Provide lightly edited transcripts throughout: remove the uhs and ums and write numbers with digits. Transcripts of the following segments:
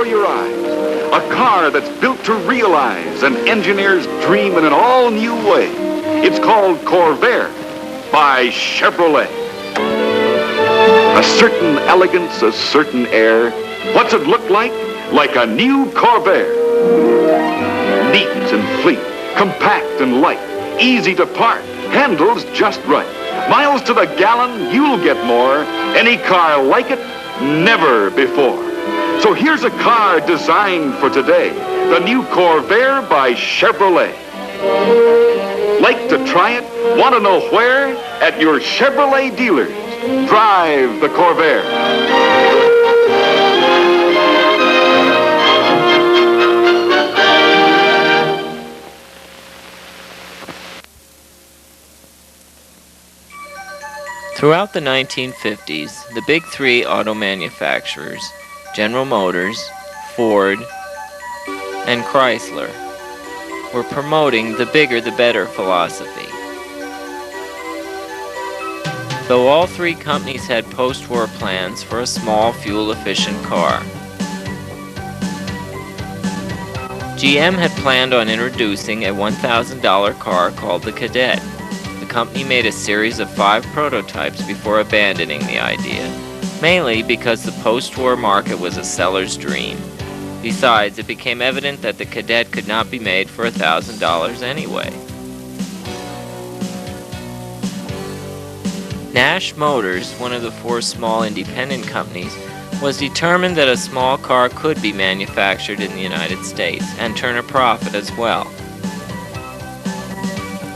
before your eyes. A car that's built to realize an engineer's dream in an all-new way. It's called Corvair by Chevrolet. A certain elegance, a certain air. What's it look like? Like a new Corvair. Neat and fleet, compact and light, easy to park, handles just right. Miles to the gallon, you'll get more. Any car like it, never before. So here's a car designed for today. The new Corvair by Chevrolet. Like to try it? Want to know where? At your Chevrolet dealers. Drive the Corvair. Throughout the 1950s, the big three auto manufacturers, General Motors, Ford, and Chrysler, were promoting the bigger the better philosophy. Though all three companies had post-war plans for a small, fuel-efficient car. GM had planned on introducing a $1,000 car called the Cadet. The company made a series of 5 prototypes before abandoning the idea, mainly because the post-war market was a seller's dream. Besides, it became evident that the Cadet could not be made for $1,000 anyway. Nash Motors, one of the 4 small independent companies, was determined that a small car could be manufactured in the United States and turn a profit as well.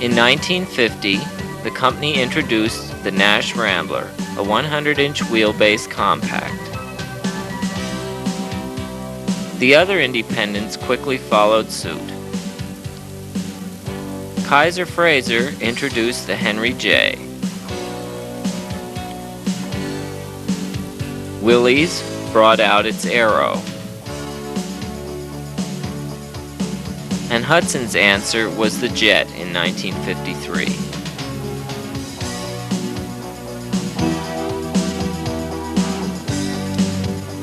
In 1950, the company introduced the Nash Rambler, a 100-inch wheelbase compact. The other independents quickly followed suit. Kaiser Frazer introduced the Henry J. Willys brought out its Arrow. And Hudson's answer was the Jet in 1953.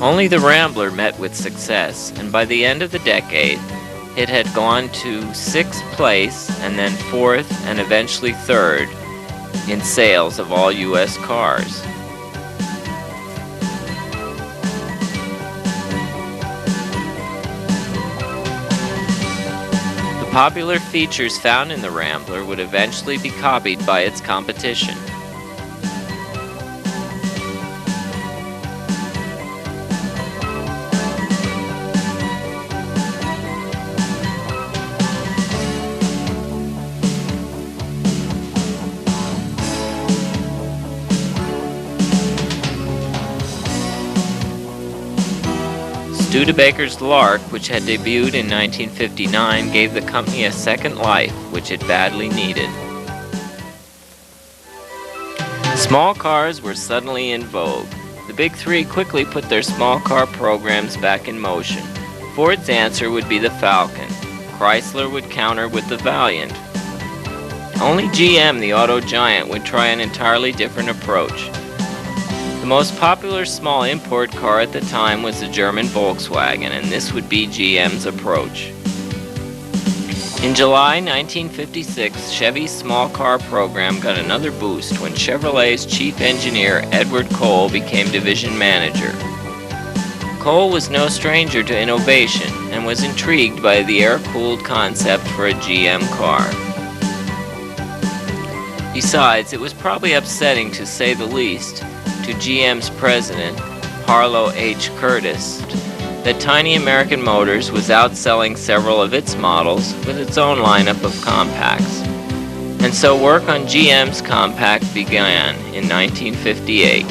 Only the Rambler met with success, and by the end of the decade, it had gone to 6th place and then 4th and eventually 3rd in sales of all U.S. cars. The popular features found in the Rambler would eventually be copied by its competition. Studebaker's Lark, which had debuted in 1959, gave the company a second life, which it badly needed. Small cars were suddenly in vogue. The big three quickly put their small car programs back in motion. Ford's answer would be the Falcon. Chrysler would counter with the Valiant. Only GM, the auto giant, would try an entirely different approach. The most popular small import car at the time was the German Volkswagen, and this would be GM's approach. In July 1956, Chevy's small car program got another boost when Chevrolet's chief engineer Edward Cole became division manager. Cole was no stranger to innovation and was intrigued by the air-cooled concept for a GM car. Besides, it was probably upsetting, to say the least, to GM's president, Harlow H. Curtis, that Tiny American Motors was outselling several of its models with its own lineup of compacts. And so work on GM's compact began in 1958.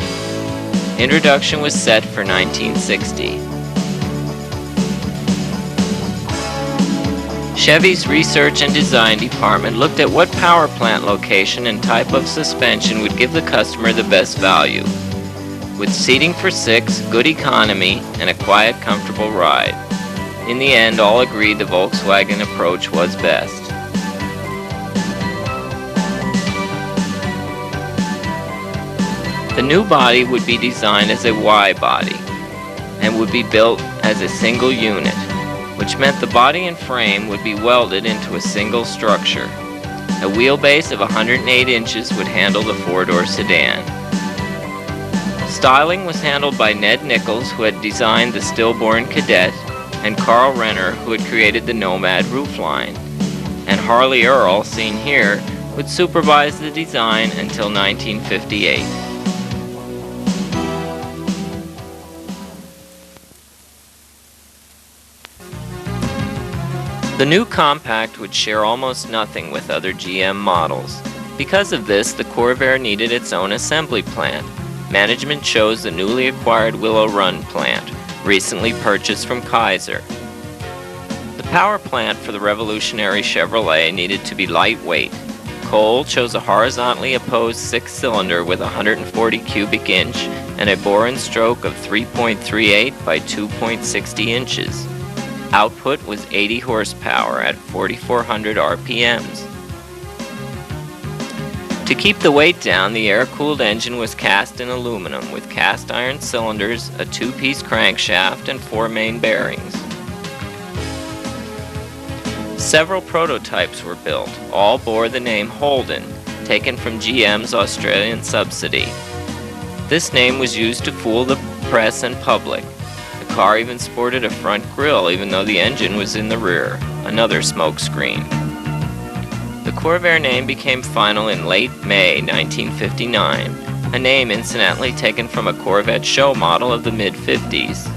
Introduction was set for 1960. Chevy's research and design department looked at what power plant location and type of suspension would give the customer the best value. With seating for 6, good economy, and a quiet, comfortable ride. In the end, all agreed the Volkswagen approach was best. The new body would be designed as a Y body, and and would be built as a single unit, which meant the body and frame would be welded into a single structure. A wheelbase of 108 inches would handle the four-door sedan. Styling was handled by Ned Nichols, who had designed the stillborn Cadet, and Carl Renner, who had created the Nomad roofline. And Harley Earl, seen here, would supervise the design until 1958. The new compact would share almost nothing with other GM models. Because of this, the Corvair needed its own assembly plant. Management chose the newly acquired Willow Run plant, recently purchased from Kaiser. The power plant for the revolutionary Chevrolet needed to be lightweight. Cole chose a horizontally opposed six-cylinder with 140 cubic inch and a bore and stroke of 3.38 by 2.60 inches. Output was 80 horsepower at 4,400 RPMs. To keep the weight down, the air-cooled engine was cast in aluminum with cast iron cylinders, a two-piece crankshaft, and four main bearings. Several prototypes were built. All bore the name Holden, taken from GM's Australian subsidy. This name was used to fool the press and public. The car even sported a front grille, even though the engine was in the rear, another smokescreen. The Corvair name became final in late May 1959, a name incidentally taken from a Corvette show model of the mid-50s.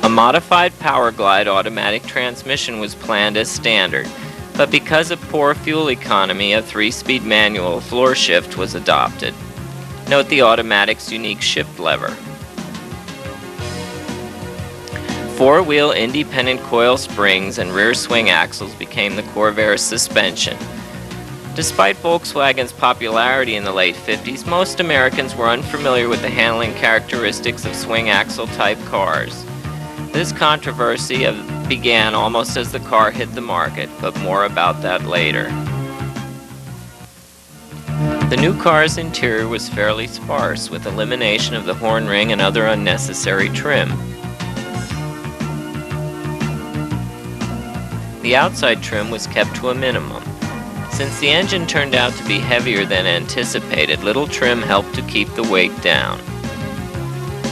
A modified Powerglide automatic transmission was planned as standard, but because of poor fuel economy, a 3-speed manual floor shift was adopted. Note the automatic's unique shift lever. Four-wheel independent coil springs and rear swing axles became the Corvair's suspension. Despite Volkswagen's popularity in the late 50s, most Americans were unfamiliar with the handling characteristics of swing axle type cars. This controversy began almost as the car hit the market, but more about that later. The new car's interior was fairly sparse, with elimination of the horn ring and other unnecessary trim. The outside trim was kept to a minimum. Since the engine turned out to be heavier than anticipated, little trim helped to keep the weight down.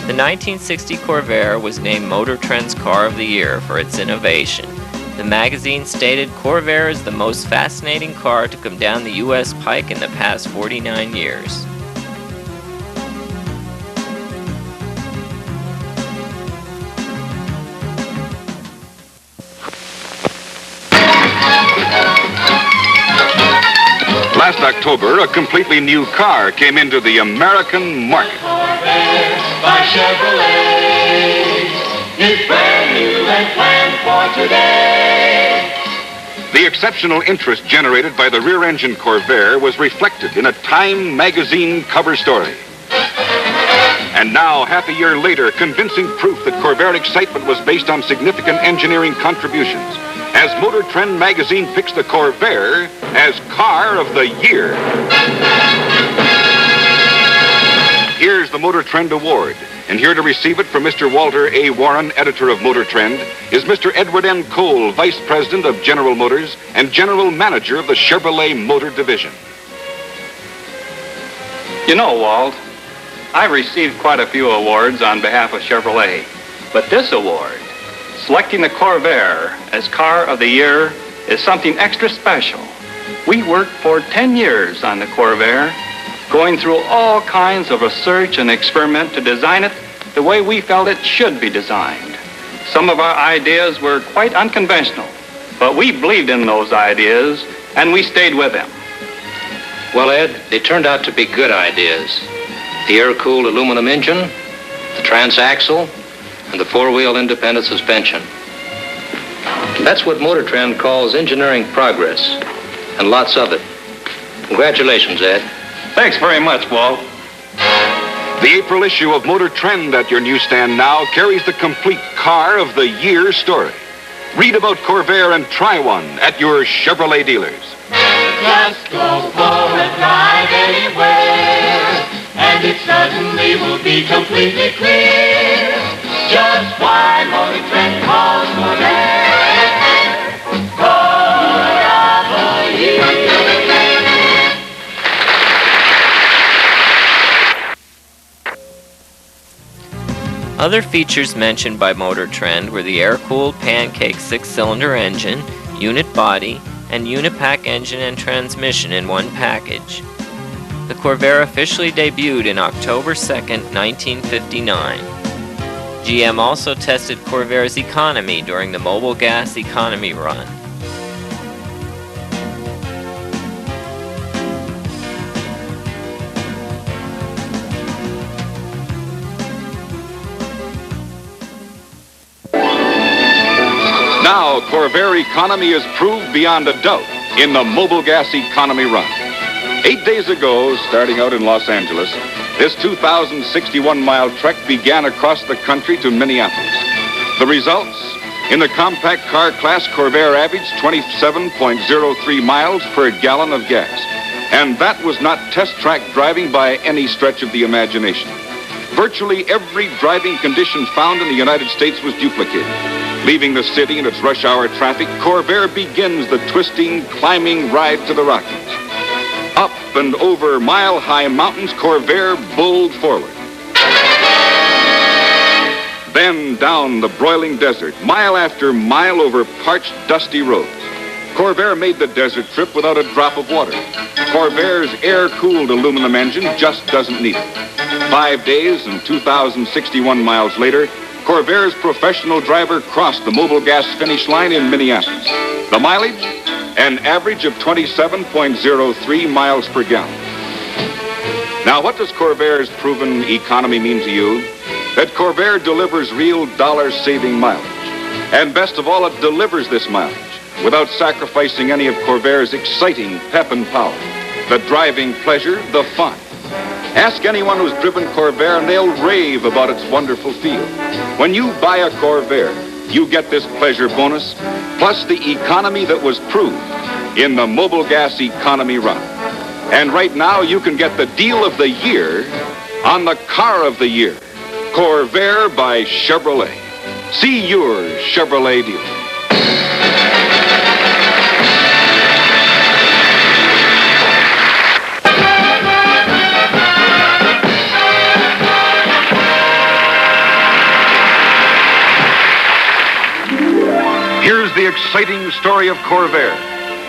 The 1960 Corvair was named Motor Trend's Car of the Year for its innovation. The magazine stated, "Corvair is the most fascinating car to come down the U.S. pike in the past 49 years." Last October, a completely new car came into the American market. Corvair by Chevrolet is brand new and planned for today. The exceptional interest generated by the rear-engine Corvair was reflected in a Time magazine cover story. And now, half a year later, convincing proof that Corvair excitement was based on significant engineering contributions, as Motor Trend magazine picks the Corvair as Car of the Year. Here's the Motor Trend Award, and here to receive it from Mr. Walter A. Warren, editor of Motor Trend, is Mr. Edward N. Cole, vice president of General Motors and general manager of the Chevrolet Motor Division. You know, Walt, I've received quite a few awards on behalf of Chevrolet, but this award, selecting the Corvair as Car of the Year, is something extra special. We worked for 10 years on the Corvair, going through all kinds of research and experiment to design it the way we felt it should be designed. Some of our ideas were quite unconventional, but we believed in those ideas, and we stayed with them. Well, Ed, they turned out to be good ideas. The air-cooled aluminum engine, the transaxle, and the four-wheel independent suspension. That's what Motor Trend calls engineering progress, and lots of it. Congratulations, Ed. Thanks very much, Walt. The April issue of Motor Trend at your newsstand now carries the complete Car of the Year story. Read about Corvair and try one at your Chevrolet dealers. Just go for a drive anywhere, and it suddenly will be completely clear just why Motor Trend calls Corvair Car of the Year. Other features mentioned by Motor Trend were the air-cooled Pancake 6-cylinder engine, unit body, and Unipack engine and transmission in one package. The Corvair officially debuted in October 2, 1959. GM also tested Corvair's economy during the Mobile Gas Economy Run. Now, Corvair economy is proved beyond a doubt in the Mobile Gas Economy Run. 8 days ago, starting out in Los Angeles, this 2,061-mile trek began across the country to Minneapolis. The results? In the compact car class, Corvair averaged 27.03 miles per gallon of gas. And that was not test track driving by any stretch of the imagination. Virtually every driving condition found in the United States was duplicated. Leaving the city in its rush hour traffic, Corvair begins the twisting, climbing ride to the Rockies. Up and over mile-high mountains, Corvair bowled forward. Then down the broiling desert, mile after mile over parched, dusty roads. Corvair made the desert trip without a drop of water. Corvair's air-cooled aluminum engine just doesn't need it. 5 days and 2,061 miles later, Corvair's professional driver crossed the Mobile Gas finish line in Minneapolis. The mileage? An average of 27.03 miles per gallon. Now, what does Corvair's proven economy mean to you? That Corvair delivers real dollar-saving mileage. And best of all, it delivers this mileage without sacrificing any of Corvair's exciting pep and power. The driving pleasure, the fun. Ask anyone who's driven Corvair and they'll rave about its wonderful feel. When you buy a Corvair, you get this pleasure bonus, plus the economy that was proved in the Mobile Gas Economy Run. And right now, you can get the deal of the year on the Car of the Year, Corvair by Chevrolet. See your Chevrolet dealer. Here's the exciting story of Corvair,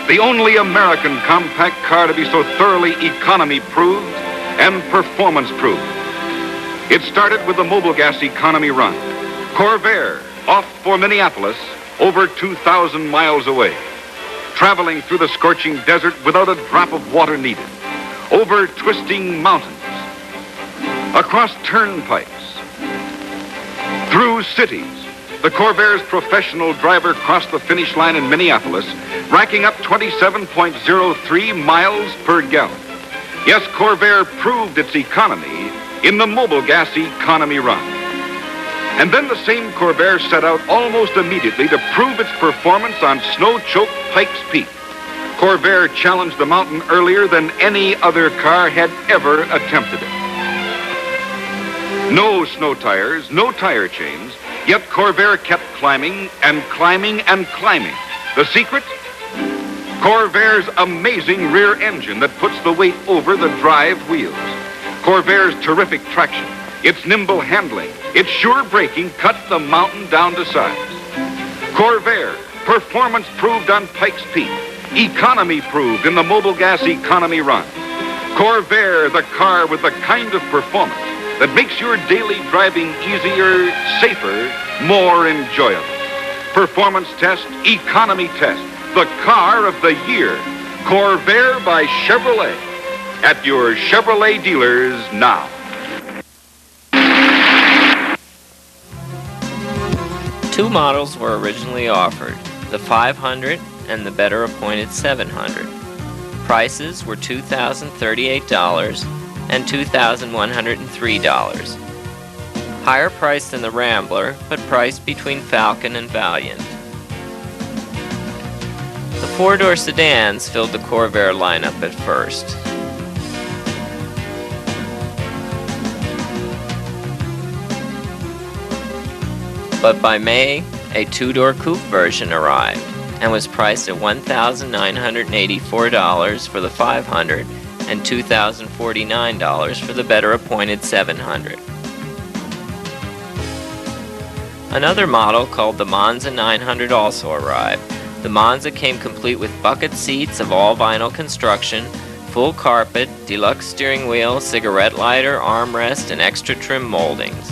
the only American compact car to be so thoroughly economy-proved and performance-proved. It started with the Mobile Gas Economy Run. Corvair, off for Minneapolis, over 2,000 miles away, traveling through the scorching desert without a drop of water needed, over twisting mountains, across turnpikes, through cities. The Corvair's professional driver crossed the finish line in Minneapolis, racking up 27.03 miles per gallon. Yes, Corvair proved its economy in the Mobile Gas Economy Run. And then the same Corvair set out almost immediately to prove its performance on snow-choked Pikes Peak. Corvair challenged the mountain earlier than any other car had ever attempted it. No snow tires, no tire chains, yet Corvair kept climbing and climbing and climbing. The secret? Corvair's amazing rear engine that puts the weight over the drive wheels. Corvair's terrific traction, its nimble handling, its sure braking cut the mountain down to size. Corvair, performance proved on Pikes Peak, economy proved in the Mobile Gas Economy Run. Corvair, the car with the kind of performance that makes your daily driving easier, safer, more enjoyable. Performance test, economy test, the Car of the Year, Corvair by Chevrolet, at your Chevrolet dealers now. Two models were originally offered, the 500 and the better appointed 700. Prices were $2,038 and $2,103. Higher priced than the Rambler, but priced between Falcon and Valiant. The four-door sedans filled the Corvair lineup at first. But by May, a two-door coupe version arrived and was priced at $1,984 for the 500 and $2,049 for the better appointed 700. Another model called the Monza 900 also arrived. The Monza came complete with bucket seats of all vinyl construction, full carpet, deluxe steering wheel, cigarette lighter, armrest, and extra trim moldings.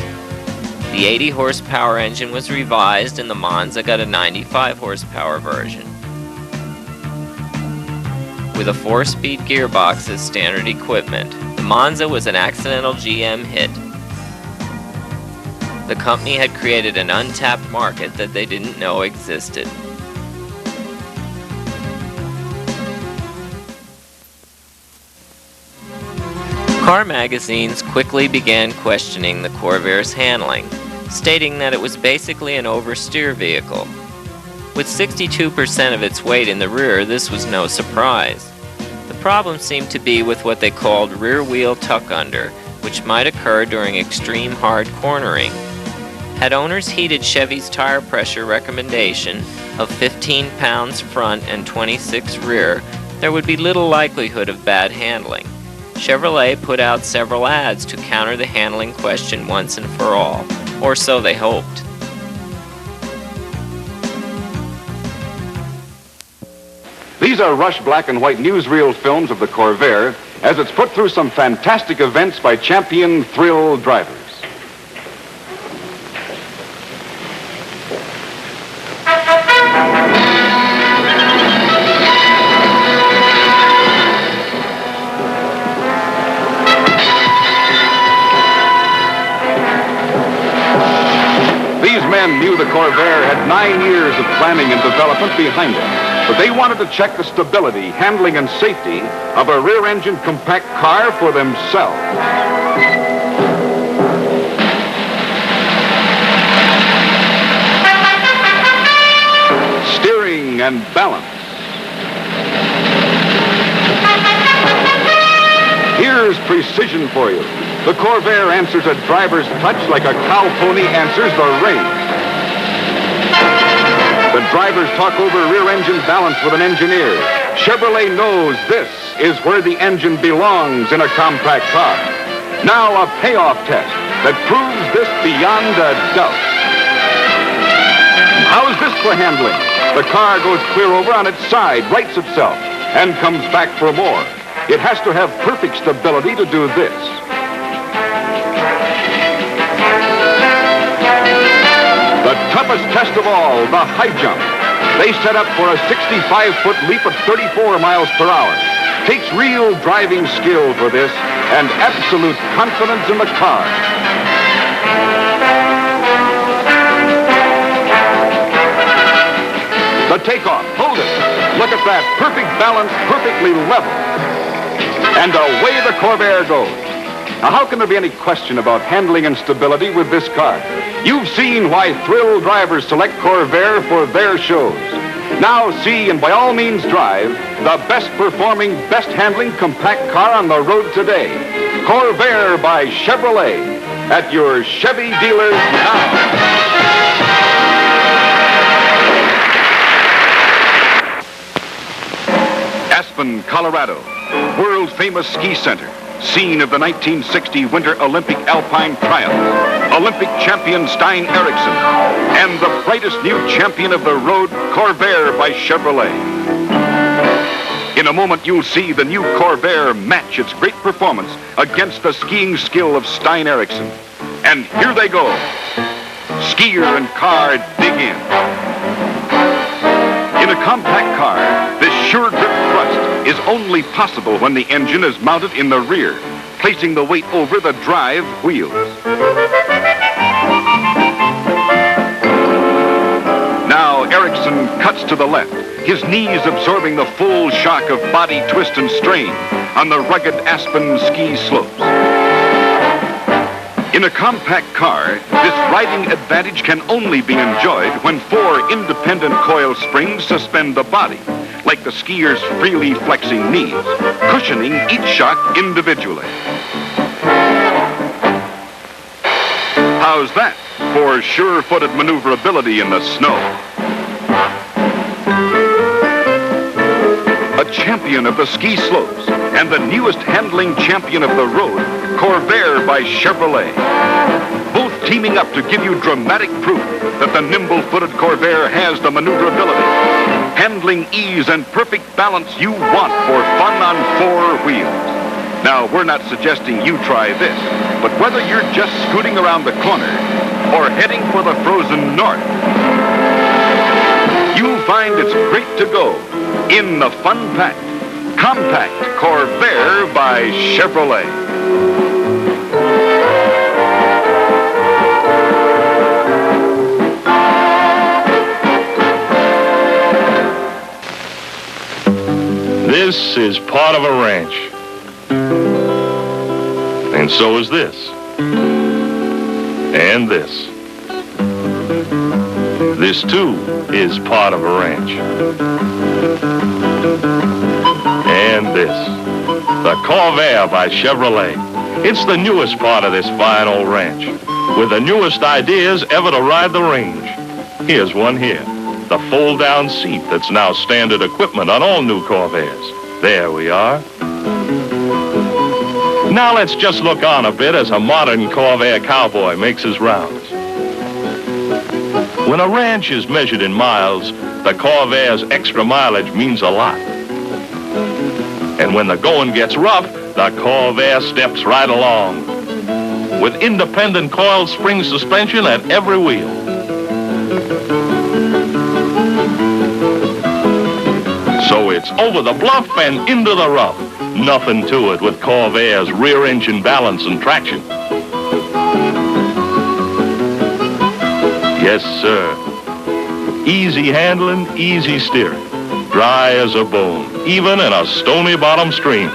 The 80 horsepower engine was revised and the Monza got a 95 horsepower version, with a 4-speed gearbox as standard equipment. The Monza was an accidental GM hit. The company had created an untapped market that they didn't know existed. Car magazines quickly began questioning the Corvair's handling, stating that it was basically an oversteer vehicle. With 62% of its weight in the rear, this was no surprise. The problem seemed to be with what they called rear wheel tuck under, which might occur during extreme hard cornering. Had owners heeded Chevy's tire pressure recommendation of 15 pounds front and 26 rear, there would be little likelihood of bad handling. Chevrolet put out several ads to counter the handling question once and for all, or so they hoped. These are Rush black and white newsreel films of the Corvair as it's put through some fantastic events by champion thrill drivers. Knew the Corvair had 9 years of planning and development behind it, but they wanted to check the stability, handling, and safety of a rear-engine compact car for themselves. Steering and balance. Here's precision for you. The Corvair answers a driver's touch like a cow pony answers the reins. The drivers talk over rear-engine balance with an engineer. Chevrolet knows this is where the engine belongs in a compact car. Now a payoff test that proves this beyond a doubt. How's this for handling? The car goes clear over on its side, rights itself, and comes back for more. It has to have perfect stability to do this. The toughest test of all, the high jump. They set up for a 65-foot leap at 34 miles per hour. Takes real driving skill for this and absolute confidence in the car. The takeoff, hold it. Look at that, perfect balance, perfectly level. And away the Corvair goes. Now, how can there be any question about handling and stability with this car? You've seen why thrill drivers select Corvair for their shows. Now see, and by all means drive, the best performing, best handling compact car on the road today. Corvair by Chevrolet at your Chevy dealers now. Aspen, Colorado, world famous ski center. Scene of the 1960 Winter Olympic Alpine Triumph. Olympic champion Stein Eriksen. And the brightest new champion of the road, Corvair by Chevrolet. In a moment, you'll see the new Corvair match its great performance against the skiing skill of Stein Eriksen. And here they go. Skier and car dig in. In a compact car, this sure grip thrust is only possible when the engine is mounted in the rear, placing the weight over the drive wheels. Now Eriksen cuts to the left, his knees absorbing the full shock of body twist and strain. on the rugged Aspen ski slopes. In a compact car, this riding advantage can only be enjoyed when 4 independent coil springs suspend the body, like the skier's freely flexing knees, cushioning each shock individually. How's that for sure-footed maneuverability in the snow? A champion of the ski slopes and the newest handling champion of the road, Corvair by Chevrolet. Both teaming up to give you dramatic proof that the nimble-footed Corvair has the maneuverability, handling ease and perfect balance you want for fun on 4 wheels. Now, we're not suggesting you try this, but whether you're just scooting around the corner or heading for the frozen north, you'll find it's great to go in the fun-packed, compact Corvair by Chevrolet. This is part of a ranch. And so is this. And this. This, too, is part of a ranch. And this. The Corvair by Chevrolet. It's the newest part of this fine old ranch, with the newest ideas ever to ride the range. Here's one here. The fold-down seat that's now standard equipment on all new Corvairs. There we are. Now let's just look on a bit as a modern Corvair cowboy makes his rounds. When a ranch is measured in miles, the Corvair's extra mileage means a lot. And when the going gets rough, the Corvair steps right along, with independent coil spring suspension at every wheel. So it's over the bluff and into the rough. Nothing to it with Corvair's rear engine balance and traction. Yes, sir. Easy handling, easy steering. Dry as a bone, even in a stony bottom stream.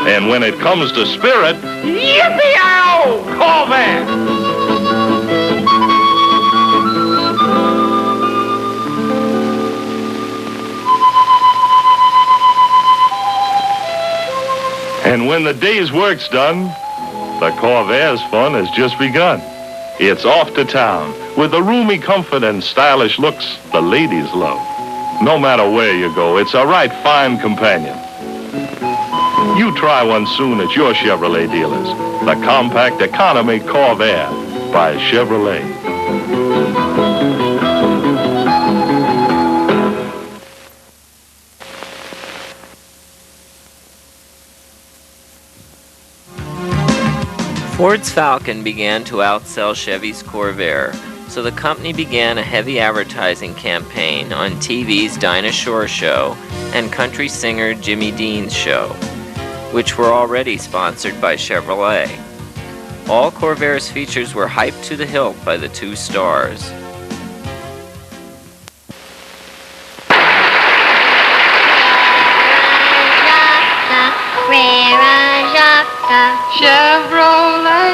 And when it comes to spirit, yippee-ow, Corvair! And when the day's work's done, the Corvair's fun has just begun. It's off to town with the roomy comfort and stylish looks the ladies love. No matter where you go, it's a right fine companion. You try one soon at your Chevrolet dealers. The compact economy Corvair by Chevrolet. Ford's Falcon began to outsell Chevy's Corvair, so the company began a heavy advertising campaign on TV's Dinah Shore show and country singer Jimmy Dean's show, which were already sponsored by Chevrolet. All Corvair's features were hyped to the hilt by the 2 stars. Chevrolet,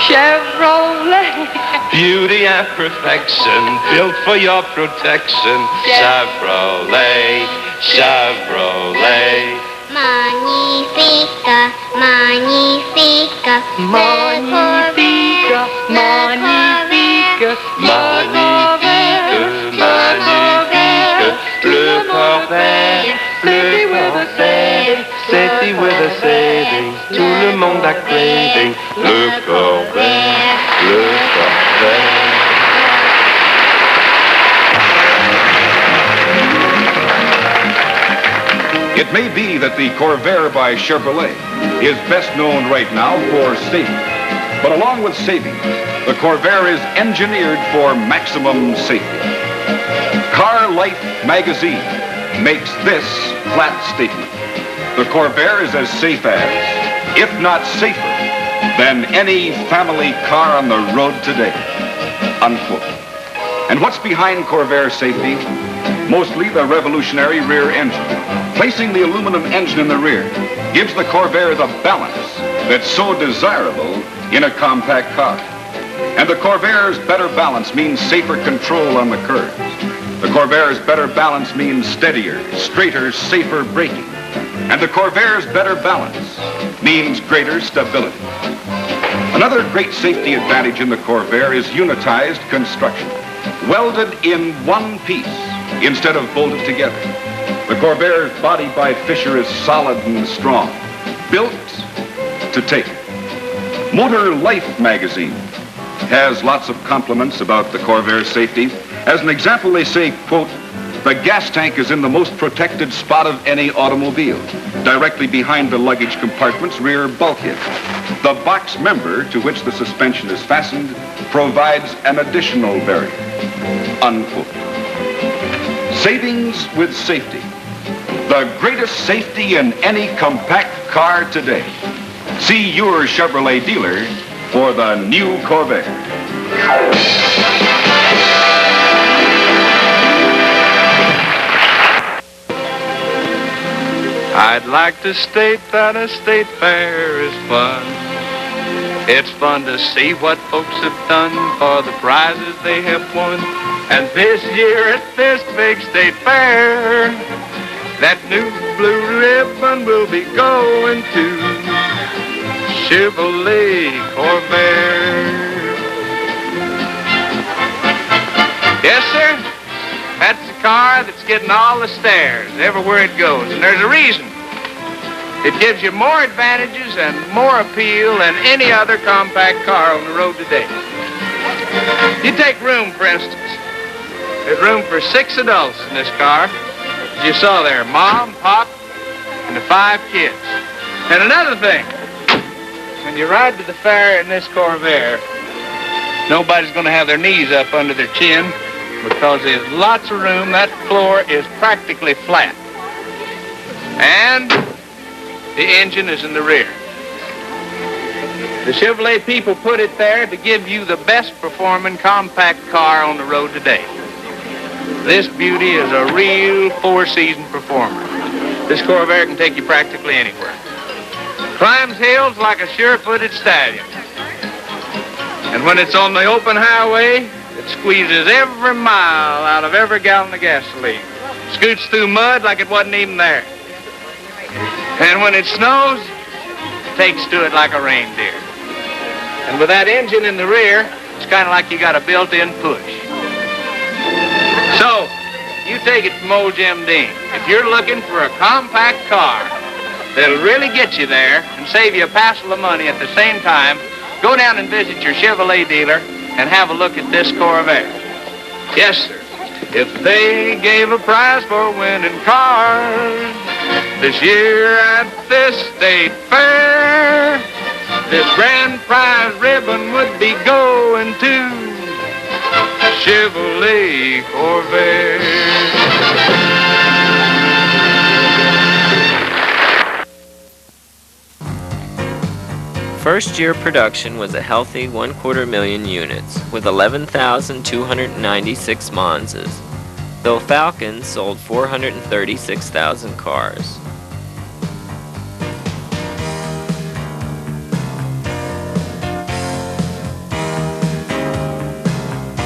Chevrolet. Beauty and perfection, built for your protection. Chevrolet, Chevrolet. Magnifica, magnifica, Magnifica, magnifica, Magnifique, magnifique. Le Corvair, le Corvair. Safety with a saving, tout le monde a craving. Le Corvair, le Corvair. It may be that the Corvair by Chevrolet is best known right now for safety. But along with savings, the Corvair is engineered for maximum safety. Car Life magazine makes this flat statement. The Corvair is as safe as, if not safer, than any family car on the road today. Unquote. And what's behind Corvair safety? Mostly the revolutionary rear engine. Placing the aluminum engine in the rear gives the Corvair the balance that's so desirable in a compact car. And the Corvair's better balance means safer control on the curves. The Corvair's better balance means steadier, straighter, safer braking. And the Corvair's better balance means greater stability. Another great safety advantage in the Corvair is unitized construction, welded in one piece instead of bolted together. The Corvair's body by Fisher is solid and strong, built to take. Motor Life magazine has lots of compliments about the Corvair's safety. As an example, they say, quote, "The gas tank is in the most protected spot of any automobile, directly behind the luggage compartment's rear bulkhead. The box member to which the suspension is fastened provides an additional barrier," unquote. Savings with safety. The greatest safety in any compact car today. See your Chevrolet dealer for the new Corvair. I'd like to state that a state fair is fun. It's fun to see what folks have done for the prizes they have won. And this year at this big state fair, that new blue ribbon will be going to Chevrolet Corvair. Yes, sir. That's the car that's getting all the stares everywhere it goes, and there's a reason. It gives you more advantages and more appeal than any other compact car on the road today. You take room, for instance. There's room for 6 adults in this car. As you saw there, Mom, Pop, and the 5 kids. And another thing, when you ride to the fair in this Corvair, nobody's going to have their knees up under their chin, because there's lots of room. That floor is practically flat. And the engine is in the rear. The Chevrolet people put it there to give you the best performing compact car on the road today. This beauty is a real 4-season performer. This Corvair can take you practically anywhere. Climbs hills like a sure-footed stallion. And when it's on the open highway, it squeezes every mile out of every gallon of gasoline. Scoots through mud like it wasn't even there. And when it snows, it takes to it like a reindeer. And with that engine in the rear, it's kind of like you got a built-in push. So, you take it from old Jim Dean. If you're looking for a compact car that'll really get you there and save you a passel of money at the same time, go down and visit your Chevrolet dealer and have a look at this Corvair. Yes, sir. If they gave a prize for winning cars this year at this state fair, this grand prize ribbon would be going to Chevrolet Corvair. First year production was a healthy 250,000 units, with 11,296 Monzas, though Falcons sold 436,000 cars.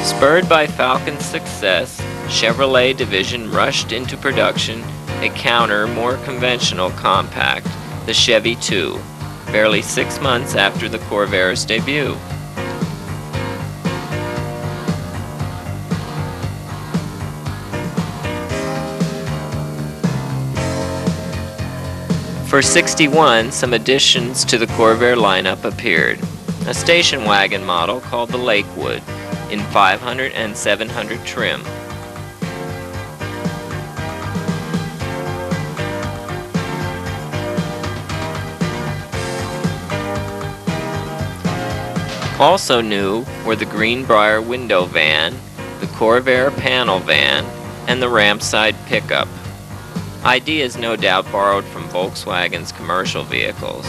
Spurred by Falcon's success, Chevrolet division rushed into production a counter, more conventional compact, the Chevy 2, barely 6 months after the Corvair's debut. For '61, some additions to the Corvair lineup appeared. A station wagon model called the Lakewood in 500 and 700 trim. Also new were the Greenbrier window van, the Corvair panel van, and the rampside pickup. Ideas no doubt borrowed from Volkswagen's commercial vehicles.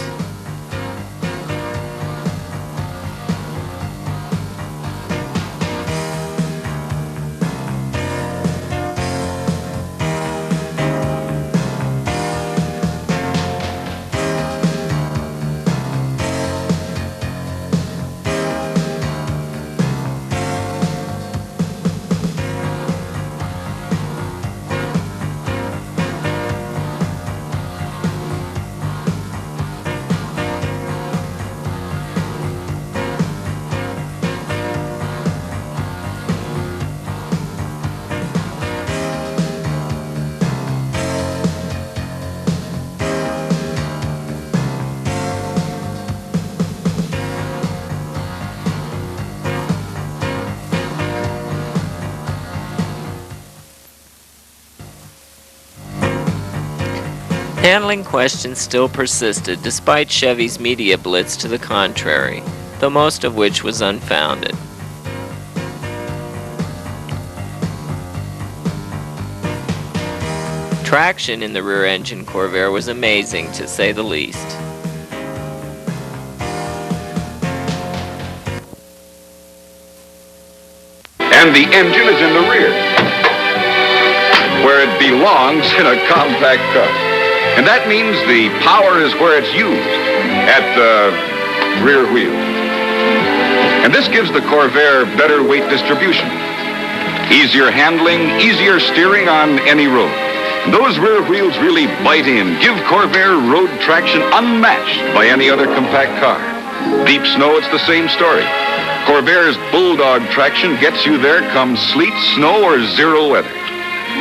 Handling questions still persisted despite Chevy's media blitz to the contrary, though most of which was unfounded. Traction in the rear-engine Corvair was amazing, to say the least. And the engine is in the rear, where it belongs in a compact car. And that means the power is where it's used, at the rear wheel. And this gives the Corvair better weight distribution, easier handling, easier steering on any road. Those rear wheels really bite in, give Corvair road traction unmatched by any other compact car. Deep snow, it's the same story. Corvair's Bulldog traction gets you there come sleet, snow, or zero weather.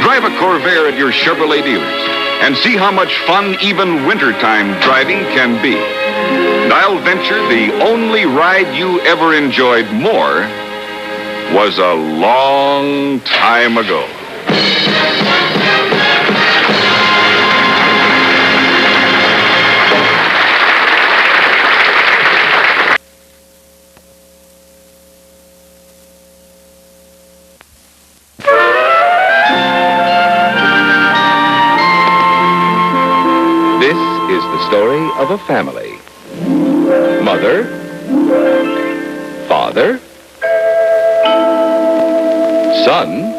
Drive a Corvair at your Chevrolet dealers and see how much fun even wintertime driving can be. And I'll venture the only ride you ever enjoyed more was a long time ago. Story of a family. Mother, father, son,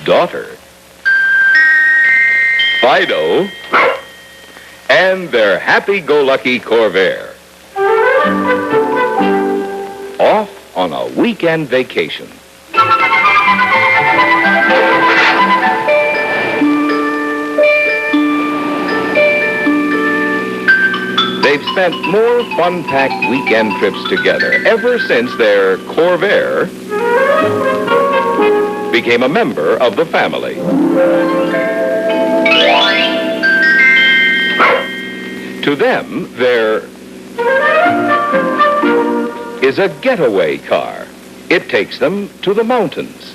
daughter, Fido, and their happy-go-lucky Corvair. Off on a weekend vacation. They've spent more fun-packed weekend trips together ever since their Corvair became a member of the family. To them, there is a getaway car. It takes them to the mountains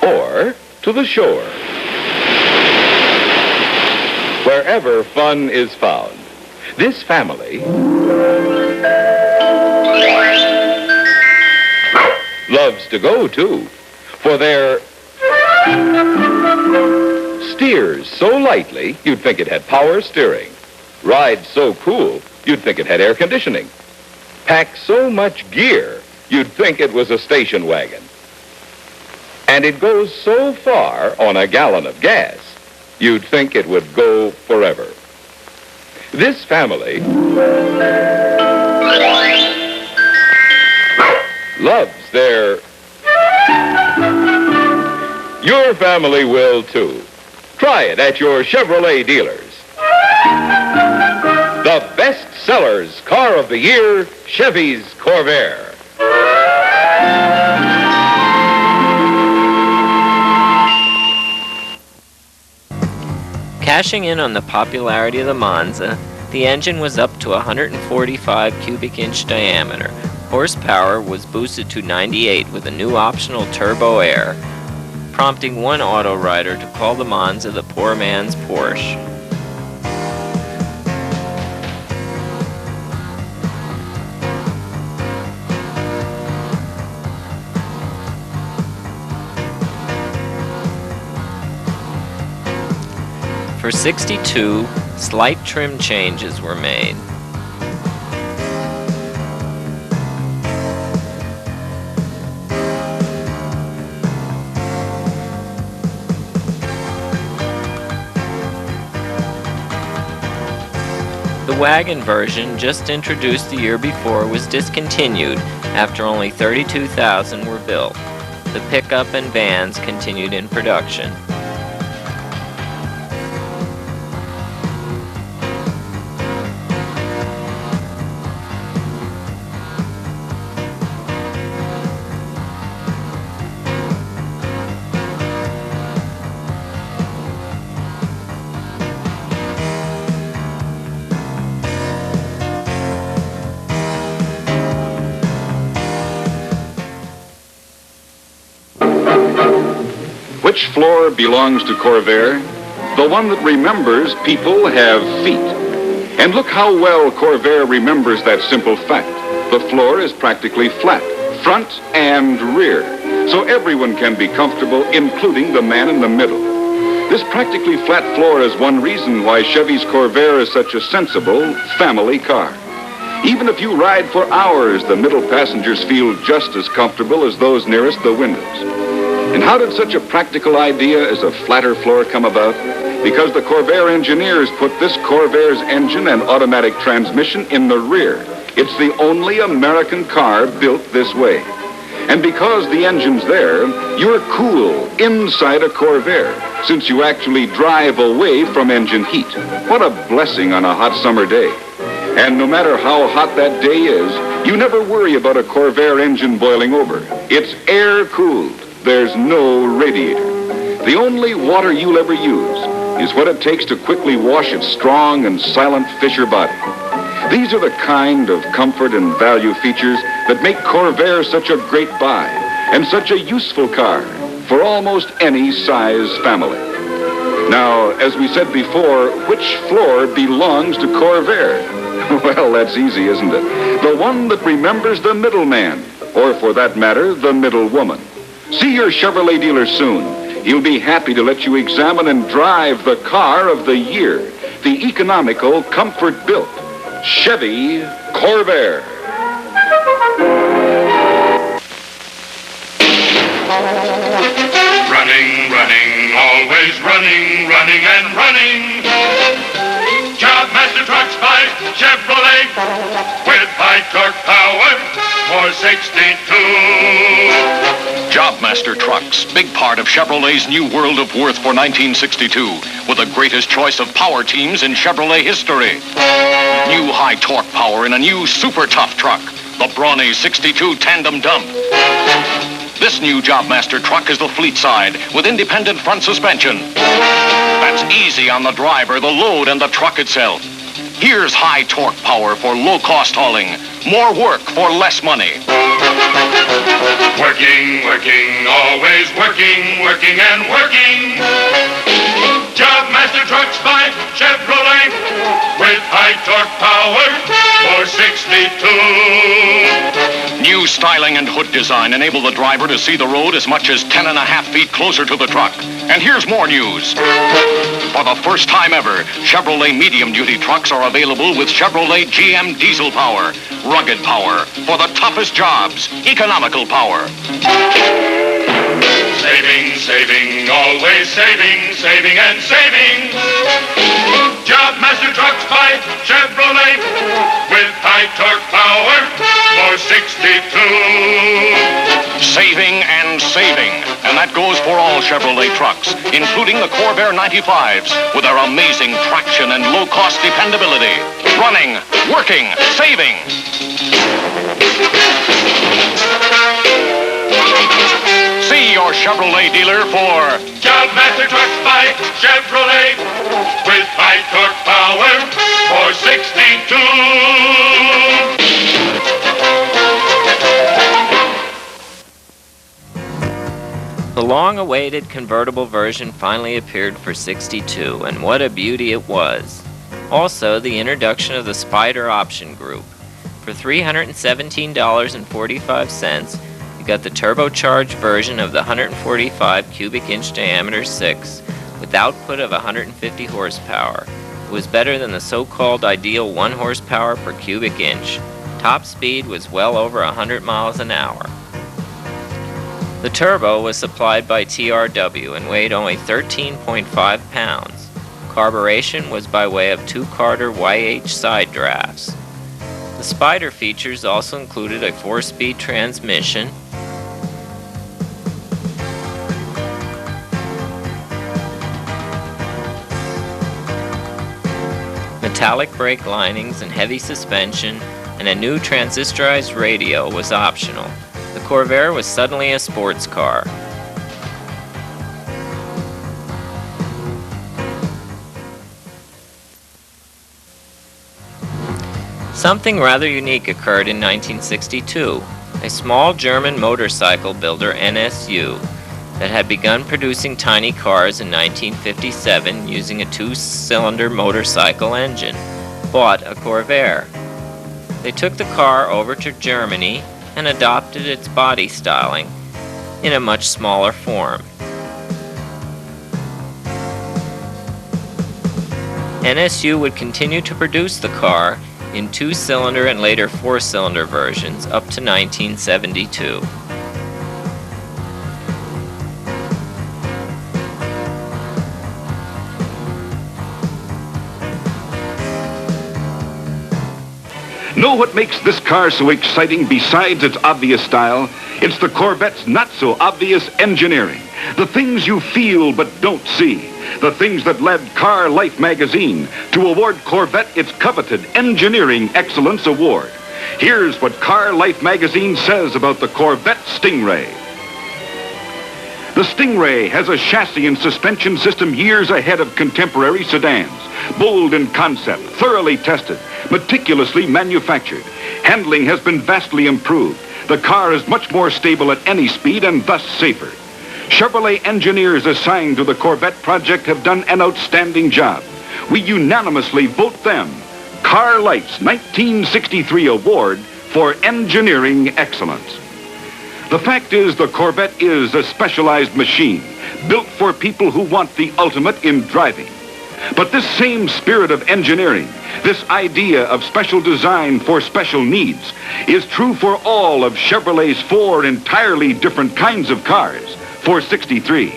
or to the shore. Wherever fun is found, this family loves to go, too, for their steers so lightly, you'd think it had power steering, rides so cool, you'd think it had air conditioning, packs so much gear, you'd think it was a station wagon. And it goes so far on a gallon of gas, you'd think it would go forever. This family loves their... Your family will, too. Try it at your Chevrolet dealers. The best sellers car of the year, Chevy's Corvair. Cashing in on the popularity of the Monza, the engine was up to 145 cubic inch diameter. Horsepower was boosted to 98 with a new optional turbo air, prompting one auto writer to call the Monza the poor man's Porsche. For 62, slight trim changes were made. The wagon version, just introduced the year before, was discontinued after only 32,000 were built. The pickup and vans continued in production. which floor belongs to Corvair? The one that remembers people have feet. And look how well Corvair remembers that simple fact. The floor is practically flat, front and rear, so everyone can be comfortable, including the man in the middle. This practically flat floor is one reason why Chevy's Corvair is such a sensible family car. Even if you ride for hours, the middle passengers feel just as comfortable as those nearest the windows. And how did such a practical idea as a flatter floor come about? Because the Corvair engineers put this Corvair's engine and automatic transmission in the rear. It's the only American car built this way. And because the engine's there, you're cool inside a Corvair, since you actually drive away from engine heat. What a blessing on a hot summer day. And no matter how hot that day is, you never worry about a Corvair engine boiling over. It's air-cooled. There's no radiator. The only water you'll ever use is what it takes to quickly wash its strong and silent Fisher body. These are the kind of comfort and value features that make Corvair such a great buy and such a useful car for almost any size family. Now, as we said before, which floor belongs to Corvair? Well, that's easy, isn't it? The one that remembers the middleman, or for that matter, the middle woman. See your Chevrolet dealer soon. He'll be happy to let you examine and drive the car of the year, the economical, comfort-built Chevy Corvair. Running, running, always running, running and running. Job Master Trucks by Chevrolet with high torque power for 62. Jobmaster Trucks, big part of Chevrolet's new world of worth for 1962, with the greatest choice of power teams in Chevrolet history. New high torque power in a new super tough truck, the Brawny 62 Tandem Dump. This new Jobmaster truck is the fleet side with independent front suspension. That's easy on the driver, the load, and the truck itself. Here's high torque power for low-cost hauling. More work for less money. Working, working, always working, working and working. Job Master Trucks by Chevrolet with high torque power for 62. New styling and hood design enable the driver to see the road as much as 10.5 feet closer to the truck. And here's more news. For the first time ever, Chevrolet medium-duty trucks are available with Chevrolet GM diesel power. Rugged power for the toughest jobs. Economical power. Saving, saving, always saving, saving and saving. Job Master Trucks by Chevrolet with high torque power for 62. Saving and saving. And that goes for all Chevrolet trucks, including the Corvair 95s, with their amazing traction and low-cost dependability. Running, working, saving. See your Chevrolet dealer for Job Master Trucks by Chevrolet with high torque power for 62. The long-awaited convertible version finally appeared for 62, and what a beauty it was. Also, the introduction of the Spider option group. For $317.45, you got the turbocharged version of the 145 cubic inch diameter 6 with output of 150 horsepower. It was better than the so-called ideal 1 horsepower per cubic inch. Top speed was well over 100 miles an hour. The turbo was supplied by TRW and weighed only 13.5 pounds. Carburation was by way of 2-Carter YH side drafts. The Spider features also included a 4-speed transmission, metallic brake linings and heavy suspension, and a new transistorized radio was optional. The Corvair was suddenly a sports car. Something rather unique occurred in 1962. A small German motorcycle builder, NSU, that had begun producing tiny cars in 1957 using a two-cylinder motorcycle engine, bought a Corvair. They took the car over to Germany and adopted its body styling in a much smaller form. NSU would continue to produce the car in two-cylinder and later four-cylinder versions up to 1972. Know what makes this car so exciting besides its obvious style? It's the Corvette's not-so-obvious engineering. The things you feel but don't see. The things that led Car Life magazine to award Corvette its coveted Engineering Excellence Award. Here's what Car Life magazine says about the Corvette Stingray. The Stingray has a chassis and suspension system years ahead of contemporary sedans. Bold in concept, thoroughly tested, meticulously manufactured. Handling has been vastly improved. The car is much more stable at any speed and thus safer. Chevrolet engineers assigned to the Corvette project have done an outstanding job. We unanimously vote them Car Life's 1963 award for engineering excellence. The fact is, the Corvette is a specialized machine built for people who want the ultimate in driving. But this same spirit of engineering, this idea of special design for special needs, is true for all of Chevrolet's four entirely different kinds of cars for 63.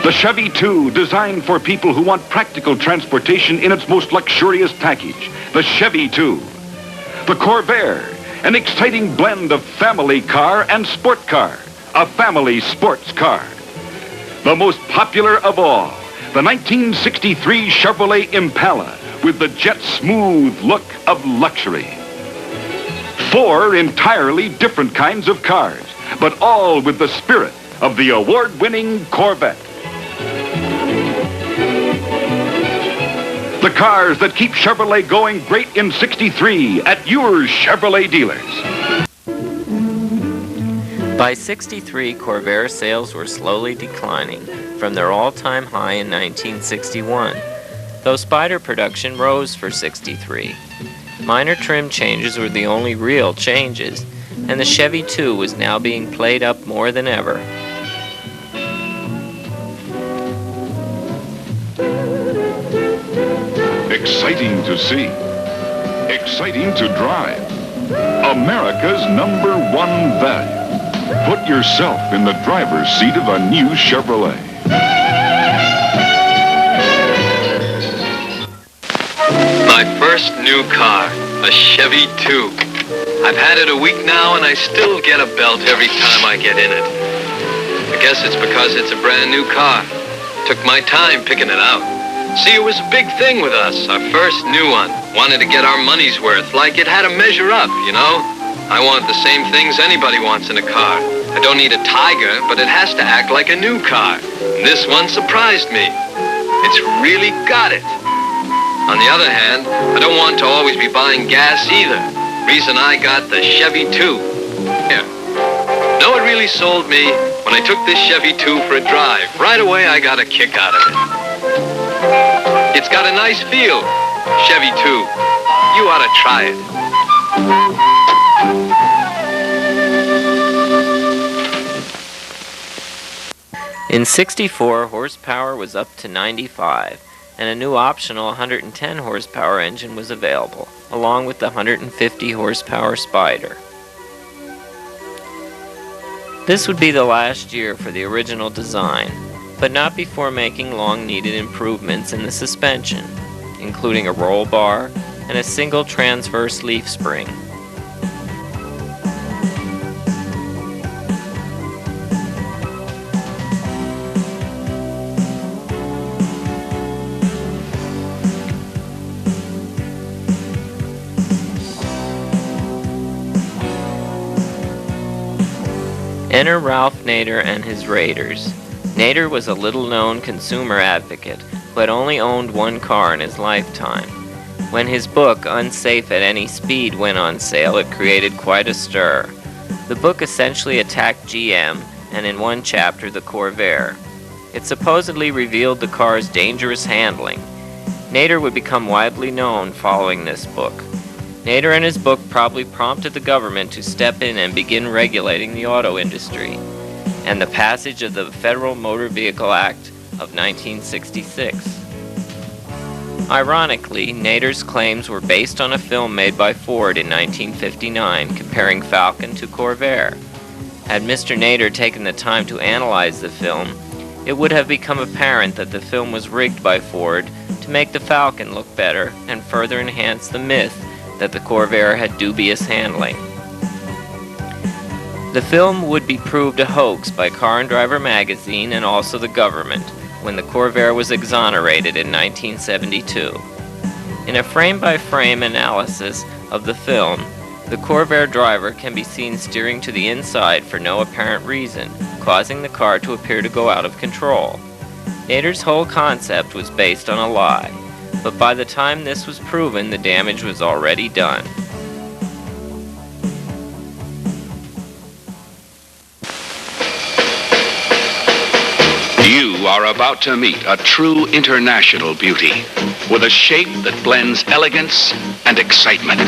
The Chevy 2, designed for people who want practical transportation in its most luxurious package, the Chevy 2. The Corvair, an exciting blend of family car and sport car, a family sports car. The most popular of all, the 1963 Chevrolet Impala with the jet-smooth look of luxury. Four entirely different kinds of cars, but all with the spirit of the award-winning Corvette. The cars that keep Chevrolet going great in 63 at your Chevrolet dealers. By 63, Corvair sales were slowly declining from their all-time high in 1961, though Spyder production rose for 63. Minor trim changes were the only real changes, and the Chevy 2 was now being played up more than ever. Exciting to see. Exciting to drive. America's #1 value. Put yourself in the driver's seat of a new Chevrolet. My first new car, a Chevy 2. I've had it a week now and I still get a belt every time I get in it. I guess it's because it's a brand new car. Took my time picking it out. See, it was a big thing with us, our first new one. Wanted to get our money's worth, like it had to measure up, you know? I want the same things anybody wants in a car. I don't need a Tiger, but it has to act like a new car. And this one surprised me. It's really got it. On the other hand, I don't want to always be buying gas either. Reason I got the Chevy 2. Yeah. No, it really sold me when I took this Chevy 2 for a drive. Right away, I got a kick out of it. It's got a nice feel. Chevy 2. You ought to try it. In 64, horsepower was up to 95, and a new optional 110 horsepower engine was available, along with the 150 horsepower Spyder. This would be the last year for the original design, but not before making long-needed improvements in the suspension, including a roll bar and a single transverse leaf spring. Enter Ralph Nader and his Raiders. Nader was a little-known consumer advocate who had only owned one car in his lifetime. When his book, Unsafe at Any Speed, went on sale, it created quite a stir. The book essentially attacked GM and in one chapter, the Corvair. It supposedly revealed the car's dangerous handling. Nader would become widely known following this book. Nader and his book probably prompted the government to step in and begin regulating the auto industry, and the passage of the Federal Motor Vehicle Act of 1966. Ironically, Nader's claims were based on a film made by Ford in 1959 comparing Falcon to Corvair. Had Mr. Nader taken the time to analyze the film, it would have become apparent that the film was rigged by Ford to make the Falcon look better and further enhance the myth that the Corvair had dubious handling. The film would be proved a hoax by Car and Driver magazine and also the government when the Corvair was exonerated in 1972. In a frame-by-frame analysis of the film, the Corvair driver can be seen steering to the inside for no apparent reason, causing the car to appear to go out of control. Nader's whole concept was based on a lie, but by the time this was proven, the damage was already done. You are about to meet a true international beauty with a shape that blends elegance and excitement.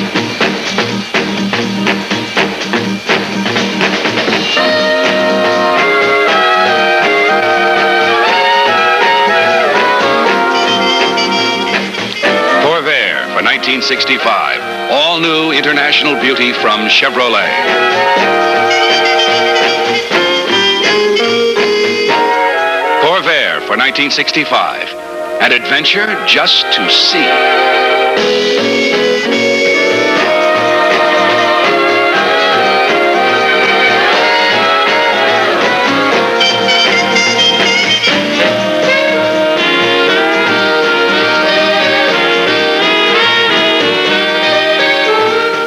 Corvair for 1965. All new international beauty from Chevrolet. Corvair for 1965. An adventure just to see.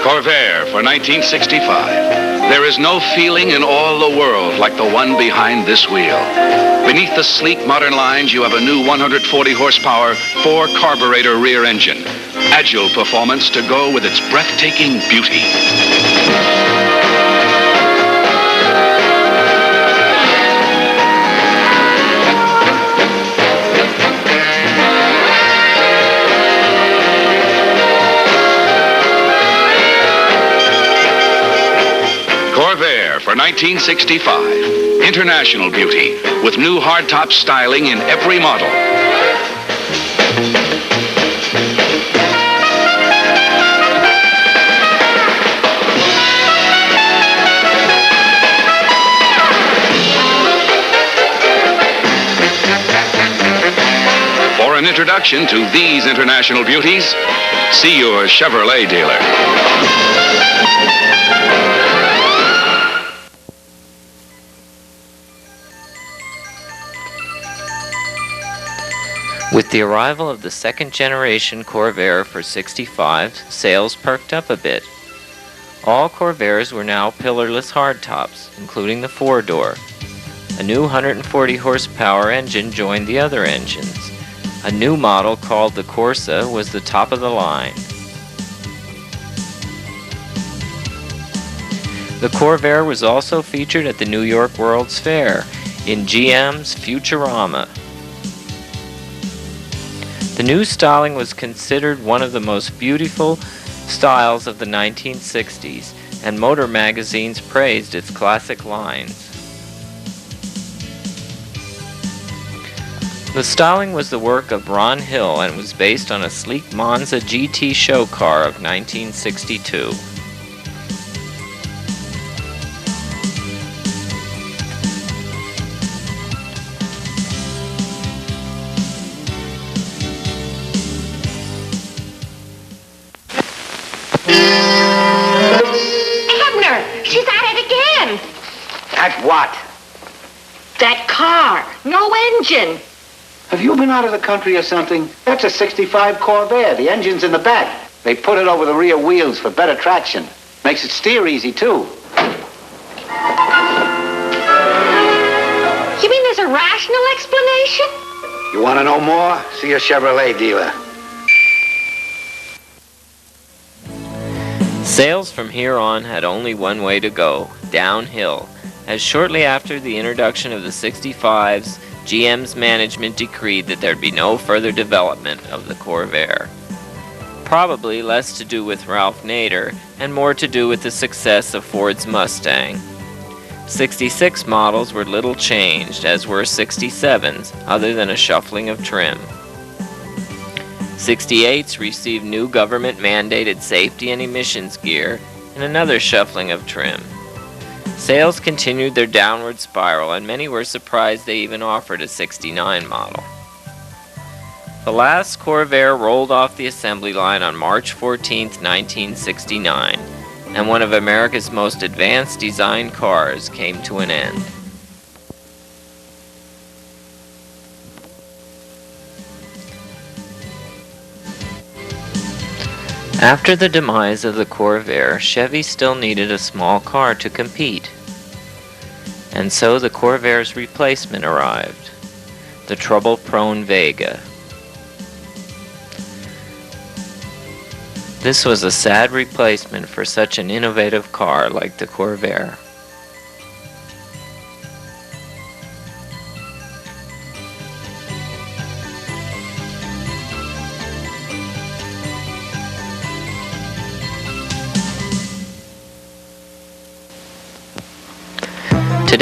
Corvair for 1965. There is no feeling in all the world like the one behind this wheel. Beneath the sleek modern lines, you have a new 140 horsepower, 4-carburetor rear engine. Agile performance to go with its breathtaking beauty. Corvair for 1965. International beauty with new hardtop styling in every model. For an introduction to these international beauties, see your Chevrolet dealer. With the arrival of the second-generation Corvair for 65, sales perked up a bit. All Corvairs were now pillarless hardtops, including the 4-door. A new 140 horsepower engine joined the other engines. A new model called the Corsa was the top of the line. The Corvair was also featured at the New York World's Fair in GM's Futurama. The new styling was considered one of the most beautiful styles of the 1960s, and motor magazines praised its classic lines. The styling was the work of Ron Hill and was based on a sleek Monza GT show car of 1962. She's at it again. At what? That car. No engine. Have you been out of the country or something? That's a 65 Corvair. The engine's in the back. They put it over the rear wheels for better traction. Makes it steer easy, too. You mean there's a rational explanation? You want to know more? See a Chevrolet dealer. Sales from here on had only one way to go, downhill, as shortly after the introduction of the 65s, GM's management decreed that there'd be no further development of the Corvair. Probably less to do with Ralph Nader and more to do with the success of Ford's Mustang. 66 models were little changed, as were 67s, other than a shuffling of trim. 68s received new government-mandated safety and emissions gear and another shuffling of trim. Sales continued their downward spiral, and many were surprised they even offered a 69 model. The last Corvair rolled off the assembly line on March 14, 1969, and one of America's most advanced design cars came to an end. After the demise of the Corvair, Chevy still needed a small car to compete. And so the Corvair's replacement arrived, the trouble-prone Vega. This was a sad replacement for such an innovative car like the Corvair.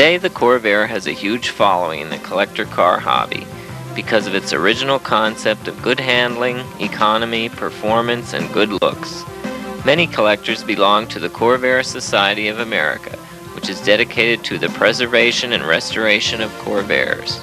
Today, the Corvair has a huge following in the collector car hobby because of its original concept of good handling, economy, performance, and good looks. Many collectors belong to the Corvair Society of America, which is dedicated to the preservation and restoration of Corvairs.